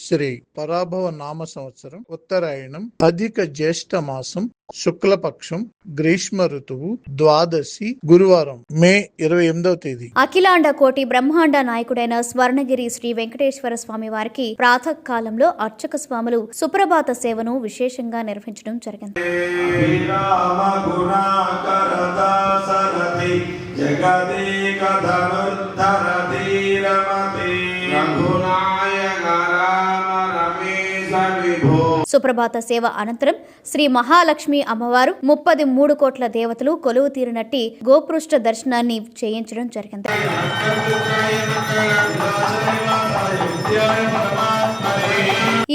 శ్రీ పరాభవ నామ సంవత్సరం, ఉత్తరాయణం, అధిక జ్యేష్ఠ మాసం, శుక్లపక్షం, గ్రీష్మ ఋతువు, ద్వాదశి, గురువారం, మే 28వ తేదీ. అఖిలాండ కోటి బ్రహ్మాండ నాయకుడైన స్వర్ణగిరి శ్రీ వెంకటేశ్వర స్వామి వారికి ప్రాతకాలంలో అర్చక స్వాములు సుప్రభాత సేవను విశేషంగా నిర్వహించడం జరిగింది. సుప్రభాత సేవ అనంతరం శ్రీ మహాలక్ష్మి అమ్మవారు 33 కోట్ల దేవతలు కొలువు తీరినట్టి గోపృష్ఠ దర్శనాన్ని చేయించడం జరిగింది.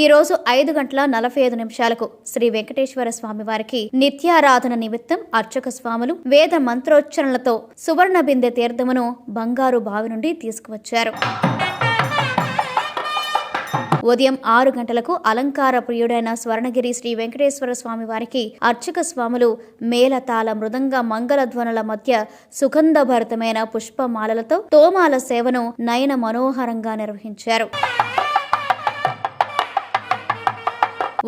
ఈ రోజు 5:45 శ్రీ వెంకటేశ్వర స్వామి వారికి నిత్యారాధన నిమిత్తం అర్చక స్వాములు వేద మంత్రోచ్చరణలతో సువర్ణ బిందె తీర్థమును బంగారు బావి నుండి తీసుకువచ్చారు. ఉదయం 6 గంటలకు అలంకార ప్రియుడైన స్వర్ణగిరి శ్రీ వెంకటేశ్వర స్వామి వారికి అర్చక స్వాములు మేళతాళ మృదంగ మంగళధ్వనుల మధ్య సుగంధభరితమైన పుష్పమాలలతో తోమాల సేవను నయన మనోహరంగా నిర్వహించారు.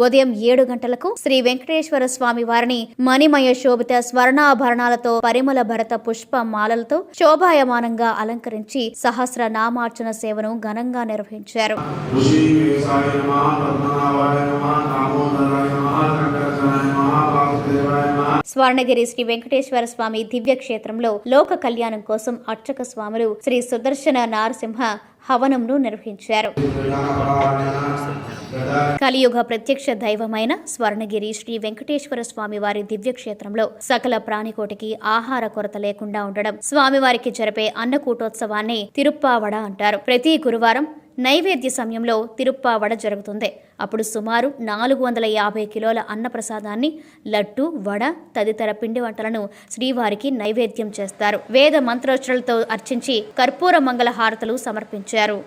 ఉదయం 7 గంటలకు శ్రీ వెంకటేశ్వర స్వామి వారిని మణిమయ శోభిత స్వర్ణాభరణాలతో పరిమళ భరత పుష్ప మాలలతో శోభాయమానంగా అలంకరించి సహస్ర నామార్చన సేవను ఘనంగా నిర్వహించారు. స్వర్ణగిరి శ్రీ వెంకటేశ్వర స్వామి దివ్య క్షేత్రంలో లోక కళ్యాణం కోసం అర్చక స్వాములు శ్రీ సుదర్శన నారసింహ హవనంను నిర్వహించారు. కలియుగ ప్రత్యక్ష దైవమైన స్వర్ణగిరి శ్రీ వెంకటేశ్వర స్వామి వారి దివ్యక్షేత్రంలో సకల ప్రాణికోటికి ఆహార కొరత లేకుండా ఉండడం, స్వామివారికి జరిపే అన్నకూటోత్సవాన్ని తిరుప్పావడ అంటారు. ప్రతి గురువారం నైవేద్య సమయంలో తిరుప్పావడ జరుగుతుంది. అప్పుడు సుమారు 450 కిలోల అన్నప్రసాదాన్ని, లడ్డు, వడ తదితర పిండి వంటలను శ్రీవారికి నైవేద్యం చేస్తారు. వేద మంత్రోచ్చరణలతో అర్చించి కర్పూర మంగళ హారతులు సమర్పించారు.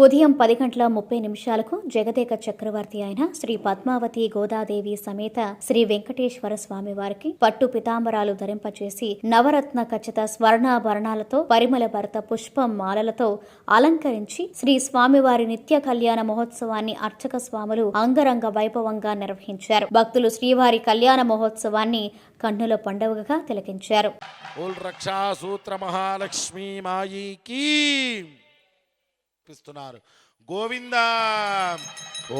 ఉదయం 10:30 జగదేక చక్రవర్తి అయిన శ్రీ పద్మావతి గోదాదేవి సమేత శ్రీ వెంకటేశ్వర స్వామి వారికి పట్టు పితాంబరాలు ధరింపచేసి నవరత్న ఖచ్చిత స్వర్ణాభరణాలతో పరిమళ భరత పుష్ప మాలలతో అలంకరించి శ్రీ స్వామివారి నిత్య కళ్యాణ మహోత్సవాన్ని అర్చక స్వాములు అంగరంగ వైభవంగా నిర్వహించారు. భక్తులు శ్రీవారి కళ్యాణ మహోత్సవాన్ని కన్నుల పండుగగా తిలకించారు. గోవింద.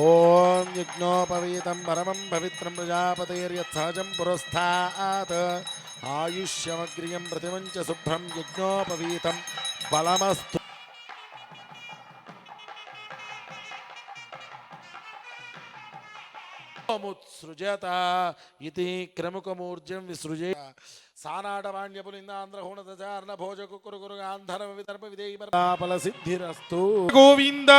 ఓం యజ్ఞోపవీతం పరమం పవిత్రం ప్రజాపతేర్యత్సహజం పురస్థాత్ ఆయుష్యమగ్రియం ప్రతిమంచ శుభ్రం యజ్ఞోపవీతం బలమస్తు. ముత్సృజత ఇతి క్రముకమూర్జం విసృజే సానాడవాణ్యపులిందాంధ్రహోణచారణ భోజకు కురు గాంధర్వ విదర్భ విదేపల సిద్ధిరస్తు. గోవింద.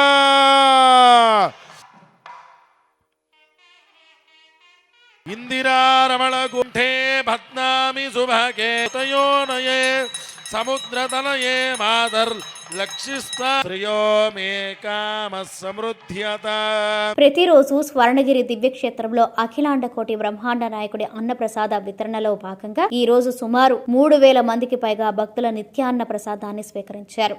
ఇందిరారమణ గుంఠే భద్నామి శుభకే తయోనయే సముద్రతనయే మాదర్ ప్రతిరోజు స్వర్ణగిరి దివ్యక్షేత్రంలో అఖిలాండ కోటి బ్రహ్మాండ నాయకుడి అన్నప్రసాద వితరణలో భాగంగా ఈ రోజు సుమారు 3000 మందికి పైగా భక్తుల నిత్యాన్న ప్రసాదాన్ని స్వీకరించారు.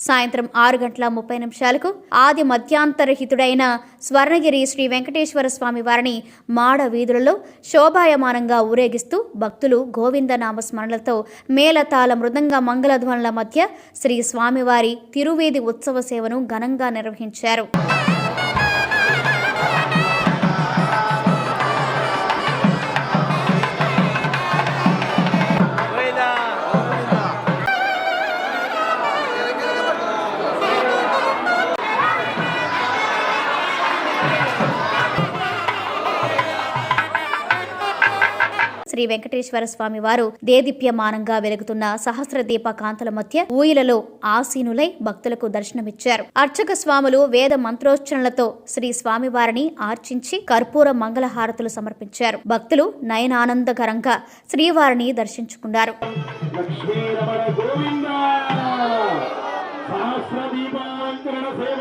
సాయంత్రం 6:30 ఆది మధ్యాంతరహితుడైన స్వర్ణగిరి శ్రీ వెంకటేశ్వర స్వామి వారిని మాడ వీధులలో శోభాయమానంగా ఊరేగిస్తూ భక్తులు గోవింద నామస్మరణలతో మేళతాళ మృదంగ మంగళధ్వనుల మధ్య శ్రీ స్వామివారి తిరువీధి ఉత్సవ సేవను ఘనంగా నిర్వహించారు. శ్రీ వెంకటేశ్వర స్వామి వారు దేదీప్యమానంగా వెలుగుతున్న సహస్ర దీప కాంతుల మధ్య ఊయలలో ఆసీనులై భక్తులకు దర్శనమిచ్చారు. అర్చక స్వాములు వేద మంత్రోచ్చరణలతో శ్రీ స్వామివారిని ఆర్చించి కర్పూర మంగళహారతులు సమర్పించారు. భక్తులు నయనానందకరంగా శ్రీవారిని దర్శించుకున్నారు. లక్ష్మీ రమణ గోవింద సహస్ర దీపాలంకరణ సేవ